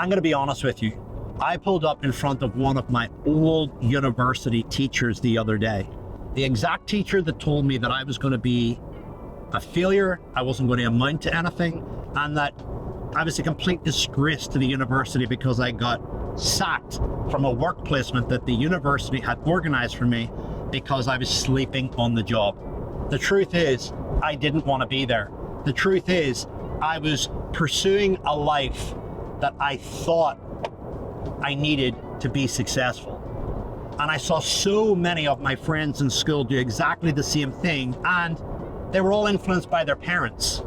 I'm going to be honest with you. I pulled up in front of one of my old university teachers the other day. The exact teacher that told me that I was going to be a failure, I wasn't going to amount to anything, and that I was a complete disgrace to the university because I got sacked from a work placement that the university had organized for me because I was sleeping on the job. The truth is, I didn't want to be there. The truth is, I was pursuing a life that I thought I needed to be successful. And I saw so many of my friends in school do exactly the same thing, and they were all influenced by their parents,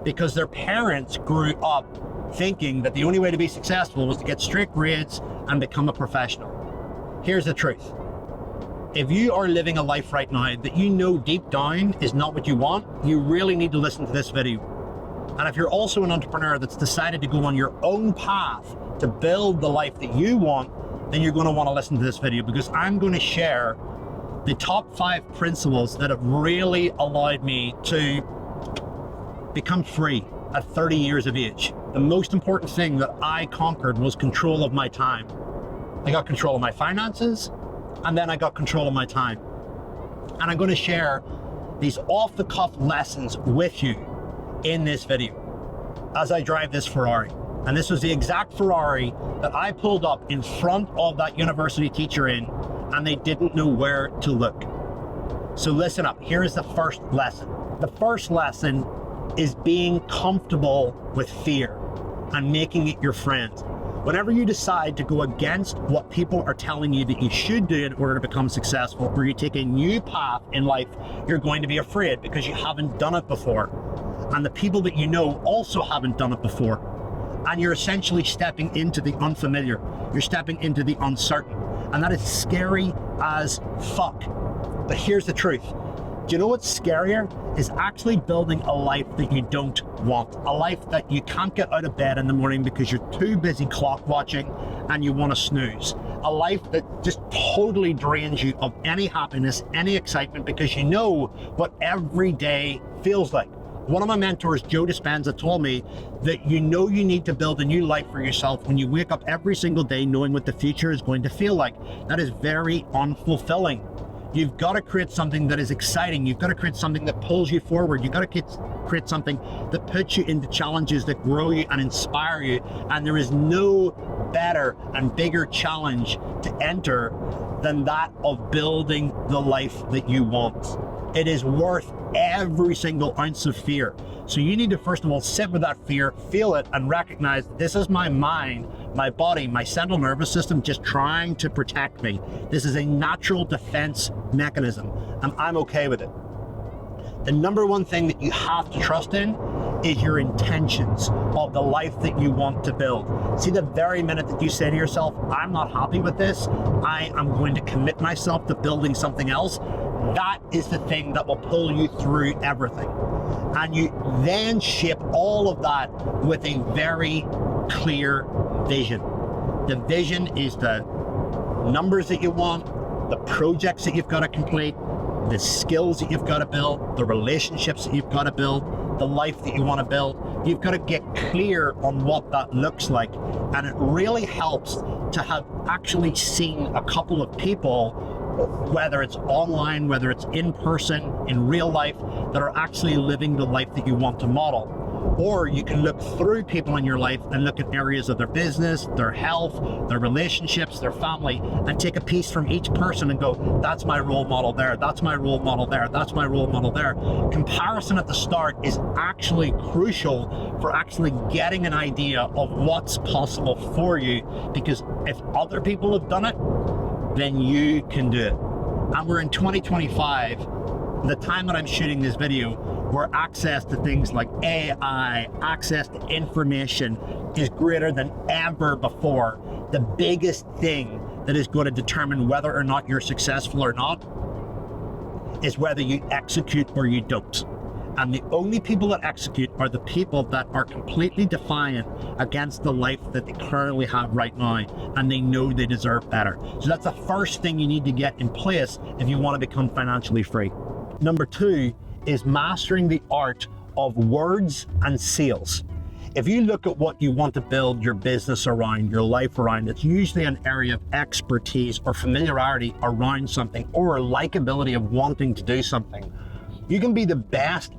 because their parents grew up thinking that the only way to be successful was to get straight grades and become a professional. Here's the truth. If you are living a life right now that you know deep down is not what you want, you really need to listen to this video. And if you're also an entrepreneur that's decided to go on your own path to build the life that you want, then you're going to want to listen to this video, because I'm going to share the top 5 principles that have really allowed me to become free at 30 years of age. The most important thing that I conquered was control of my time. I got control of my finances, and then I got control of my time. And I'm going to share these off-the-cuff lessons with you in this video as I drive this Ferrari. And this was the exact Ferrari that I pulled up in front of that university teacher in, and they didn't know where to look. So listen up, here is the first lesson. The first lesson is being comfortable with fear and making it your friend. Whenever you decide to go against what people are telling you that you should do in order to become successful, or you take a new path in life, you're going to be afraid because you haven't done it before. And the people that you know also haven't done it before. And you're essentially stepping into the unfamiliar. You're stepping into the uncertain. And that is scary as fuck. But here's the truth. Do you know what's scarier? Is actually building a life that you don't want. A life that you can't get out of bed in the morning because you're too busy clock watching and you want to snooze. A life that just totally drains you of any happiness, any excitement, because you know what every day feels like. One of my mentors, Joe Dispenza, told me that you know you need to build a new life for yourself when you wake up every single day knowing what the future is going to feel like. That is very unfulfilling. You've got to create something that is exciting. You've got to create something that pulls you forward. You've got to create something that puts you into challenges that grow you and inspire you. And there is no better and bigger challenge to enter than that of building the life that you want. It is worth every single ounce of fear. So you need to first of all sit with that fear, feel it, and recognize this is my mind, my body, my central nervous system just trying to protect me. This is a natural defense mechanism, and I'm okay with it. The number one thing that you have to trust in is your intentions of the life that you want to build. See, the very minute that you say to yourself, I'm not happy with this, I am going to commit myself to building something else, that is the thing that will pull you through everything. And you then shape all of that with a very clear vision. The vision is the numbers that you want, the projects that you've got to complete, the skills that you've got to build, the relationships that you've got to build, the life that you want to build. You've got to get clear on what that looks like. And it really helps to have actually seen a couple of people, whether it's online, whether it's in person, in real life, that are actually living the life that you want to model. Or you can look through people in your life and look at areas of their business, their health, their relationships, their family, and take a piece from each person and go, that's my role model there, that's my role model there, that's my role model there. Comparison at the start is actually crucial for actually getting an idea of what's possible for you, because if other people have done it, then you can do it. And we're in 2025, the time that I'm shooting this video, where access to things like AI, access to information is greater than ever before. The biggest thing that is going to determine whether or not you're successful or not is whether you execute or you don't. And the only people that execute are the people that are completely defiant against the life that they currently have right now, and they know they deserve better. So that's the first thing you need to get in place if you want to become financially free. Number 2 is mastering the art of words and sales. If you look at what you want to build your business around, your life around, it's usually an area of expertise or familiarity around something, or a likability of wanting to do something. You can be the best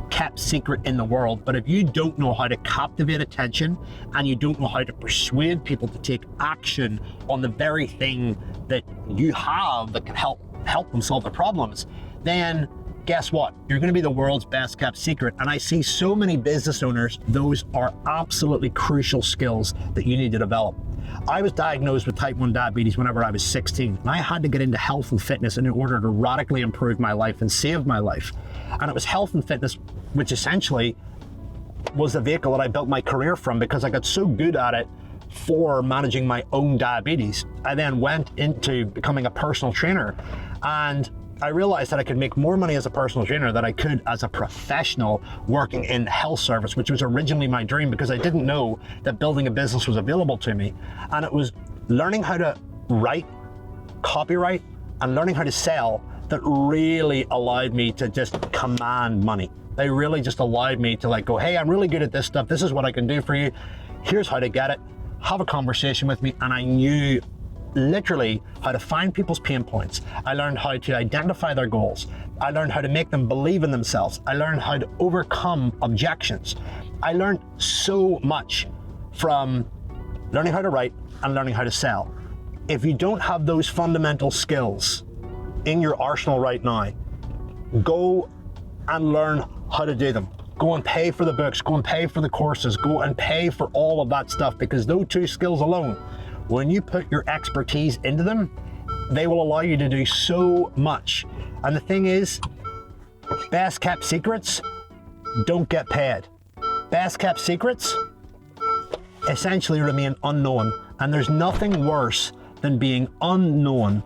kept secret in the world, but if you don't know how to captivate attention and you don't know how to persuade people to take action on the very thing that you have that can help them solve their problems, then guess what? You're going to be the world's best kept secret. And I see so many business owners, those are absolutely crucial skills that you need to develop. I was diagnosed with type 1 diabetes whenever I was 16, and I had to get into health and fitness in order to radically improve my life and save my life. And it was health and fitness which essentially was the vehicle that I built my career from, because I got so good at it for managing my own diabetes. I then went into becoming a personal trainer, and I realized that I could make more money as a personal trainer than I could as a professional working in health service, which was originally my dream, because I didn't know that building a business was available to me. And it was learning how to write, copyright, and learning how to sell that really allowed me to just command money. They really just allowed me to go, hey, I'm really good at this stuff. This is what I can do for you. Here's how to get it. Have a conversation with me. And I knew literally how to find people's pain points. I learned how to identify their goals. I learned how to make them believe in themselves. I learned how to overcome objections. I learned so much from learning how to write and learning how to sell. If you don't have those fundamental skills in your arsenal right now, go and learn how to do them. Go and pay for the books, go and pay for the courses, go and pay for all of that stuff, because those two skills alone, when you put your expertise into them, they will allow you to do so much. And the thing is, best kept secrets don't get paid. Best kept secrets essentially remain unknown. And there's nothing worse than being unknown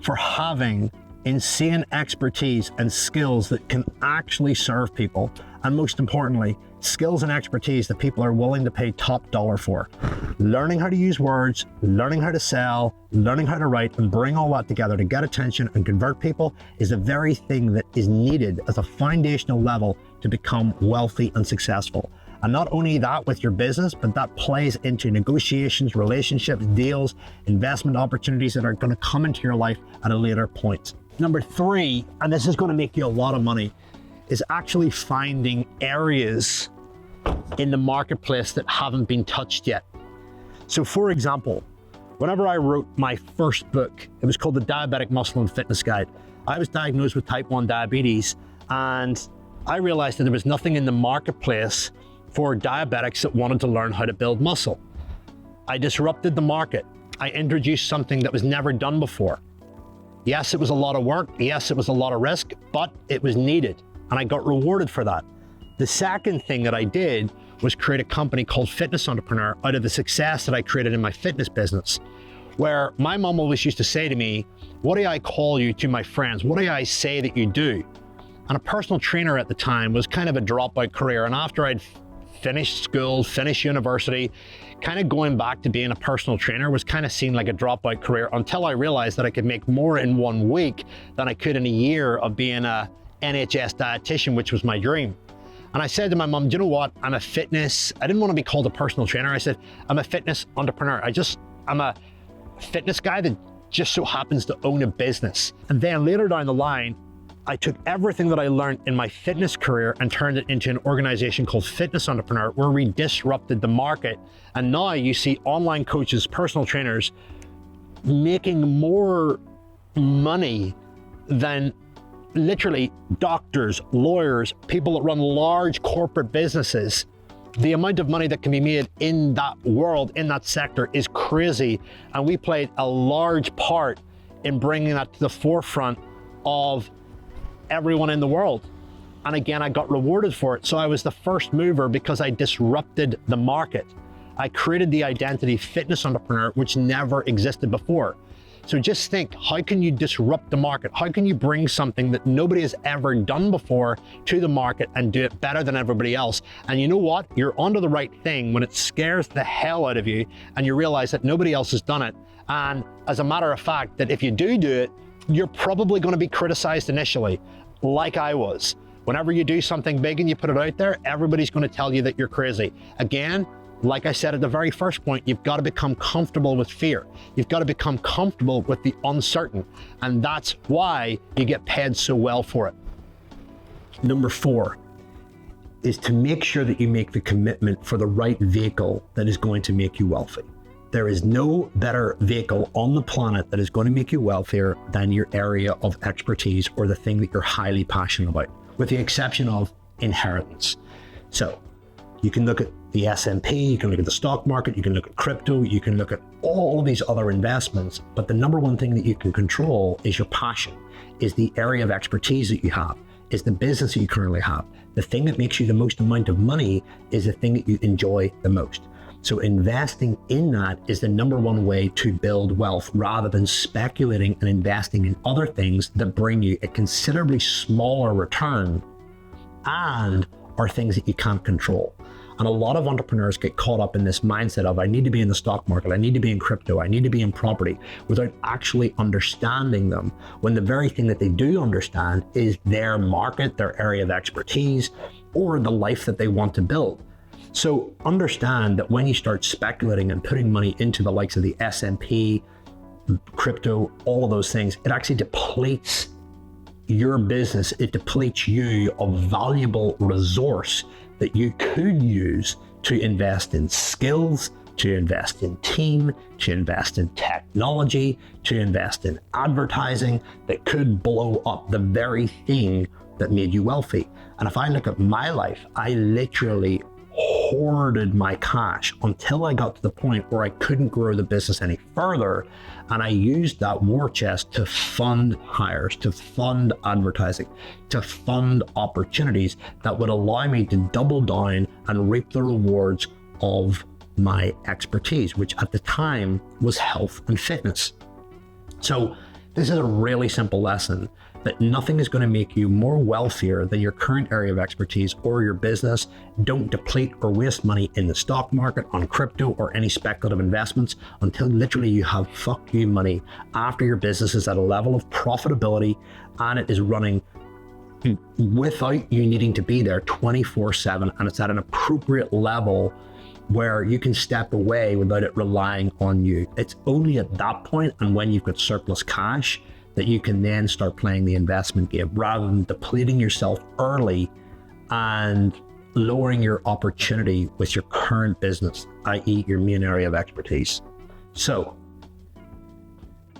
for having insane expertise and skills that can actually serve people. And most importantly, skills and expertise that people are willing to pay top dollar for. Learning how to use words, learning how to sell, learning how to write, and bring all that together to get attention and convert people is the very thing that is needed as a foundational level to become wealthy and successful. And not only that with your business, but that plays into negotiations, relationships, deals, investment opportunities that are going to come into your life at a later point. Number 3, and this is going to make you a lot of money, is actually finding areas in the marketplace that haven't been touched yet. So for example, whenever I wrote my first book, it was called The Diabetic Muscle and Fitness Guide. I was diagnosed with type 1 diabetes, and I realized that there was nothing in the marketplace for diabetics that wanted to learn how to build muscle. I disrupted the market. I introduced something that was never done before. Yes, it was a lot of work. Yes, it was a lot of risk, but it was needed, and I got rewarded for that. The second thing that I did was create a company called Fitness Entrepreneur out of the success that I created in my fitness business, where my mom always used to say to me, what do I call you to my friends? What do I say that you do? And a personal trainer at the time was kind of a dropout career. And after I'd finished school, finished university, kind of going back to being a personal trainer was kind of seen like a dropout career, until I realized that I could make more in 1 week than I could in a year of being a NHS dietitian, which was my dream. And I said to my mom, do you know what? I didn't want to be called a personal trainer. I said, I'm a fitness entrepreneur. I'm a fitness guy that just so happens to own a business. And then later down the line, I took everything that I learned in my fitness career and turned it into an organization called Fitness Entrepreneur, where we disrupted the market. And now you see online coaches, personal trainers making more money than literally doctors, lawyers, people that run large corporate businesses. The amount of money that can be made in that world, in that sector, is crazy. And we played a large part in bringing that to the forefront of everyone in the world. And again, I got rewarded for it. So I was the first mover because I disrupted the market. I created the identity Fitness Entrepreneur, which never existed before. So just think, how can you disrupt the market? How can you bring something that nobody has ever done before to the market and do it better than everybody else? And you know what? You're onto the right thing when it scares the hell out of you and you realize that nobody else has done it. And as a matter of fact, that if you do it, you're probably going to be criticized initially, like I was. Whenever you do something big and you put it out there, everybody's going to tell you that you're crazy. Again, like I said at the very first point, you've got to become comfortable with fear. You've got to become comfortable with the uncertain. And that's why you get paid so well for it. Number 4 is to make sure that you make the commitment for the right vehicle that is going to make you wealthy. There is no better vehicle on the planet that is going to make you wealthier than your area of expertise or the thing that you're highly passionate about, with the exception of inheritance. So you can look at the S&P, you can look at the stock market, you can look at crypto, you can look at all these other investments, but the number one thing that you can control is your passion, is the area of expertise that you have, is the business that you currently have. The thing that makes you the most amount of money is the thing that you enjoy the most. So investing in that is the number one way to build wealth, rather than speculating and investing in other things that bring you a considerably smaller return and are things that you can't control. And a lot of entrepreneurs get caught up in this mindset of, I need to be in the stock market, I need to be in crypto, I need to be in property, without actually understanding them, when the very thing that they do understand is their market, their area of expertise, or the life that they want to build. So understand that when you start speculating and putting money into the likes of the S&P, crypto, all of those things, it actually depletes your business. It depletes you of valuable resource that you could use to invest in skills, to invest in team, to invest in technology, to invest in advertising that could blow up the very thing that made you wealthy. And if I look at my life, I literally hoarded my cash until I got to the point where I couldn't grow the business any further. And I used that war chest to fund hires, to fund advertising, to fund opportunities that would allow me to double down and reap the rewards of my expertise, which at the time was health and fitness. So this is a really simple lesson, that nothing is going to make you more wealthier than your current area of expertise or your business. Don't deplete or waste money in the stock market, on crypto, or any speculative investments until literally you have fuck you money after your business is at a level of profitability and it is running without you needing to be there 24/7, and it's at an appropriate level where you can step away without it relying on you. It's only at that point, and when you've got surplus cash, that you can then start playing the investment game, rather than depleting yourself early and lowering your opportunity with your current business, i.e. your main area of expertise. So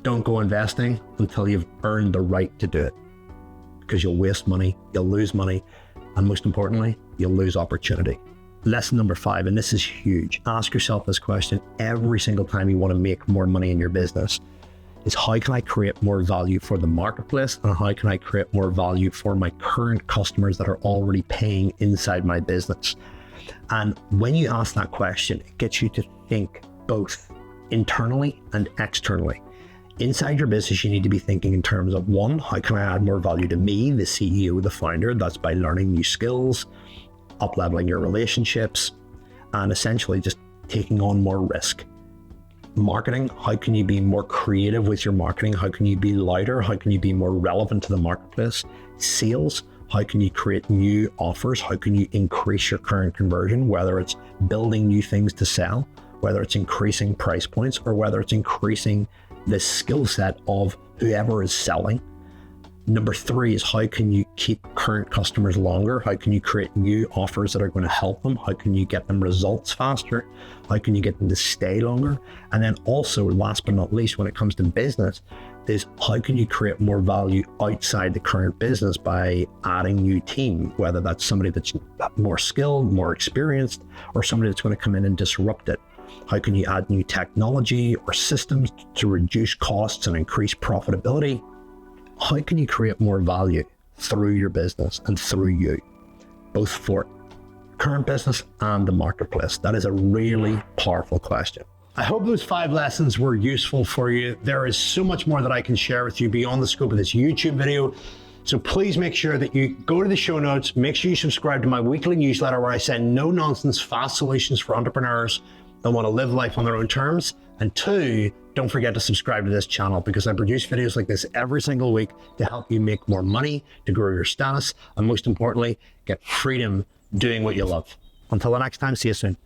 don't go investing until you've earned the right to do it, because you'll waste money, you'll lose money, and most importantly, you'll lose opportunity. Lesson number 5, and this is huge. Ask yourself this question every single time you want to make more money in your business, is how can I create more value for the marketplace, and how can I create more value for my current customers that are already paying inside my business? And when you ask that question, it gets you to think both internally and externally. Inside your business, you need to be thinking in terms of, 1, how can I add more value to me, the CEO, the founder? That's by learning new skills, up-leveling your relationships, and essentially just taking on more risk. Marketing, how can you be more creative with your marketing? How can you be louder? How can you be more relevant to the marketplace? Sales, how can you create new offers? How can you increase your current conversion, whether it's building new things to sell, whether it's increasing price points, or whether it's increasing the skill set of whoever is selling. Number 3 is, how can you keep current customers longer? How can you create new offers that are going to help them? How can you get them results faster? How can you get them to stay longer? And then also, last but not least, when it comes to business, is how can you create more value outside the current business by adding new team, whether that's somebody that's more skilled, more experienced, or somebody that's going to come in and disrupt it. How can you add new technology or systems to reduce costs and increase profitability? How can you create more value through your business and through you, both for current business and the marketplace? That is a really powerful question. I hope those 5 lessons were useful for you. There is so much more that I can share with you beyond the scope of this YouTube video. So please make sure that you go to the show notes, make sure you subscribe to my weekly newsletter where I send no nonsense, fast solutions for entrepreneurs that want to live life on their own terms. And 2, don't forget to subscribe to this channel because I produce videos like this every single week to help you make more money, to grow your status, and most importantly, get freedom doing what you love. Until the next time, see you soon.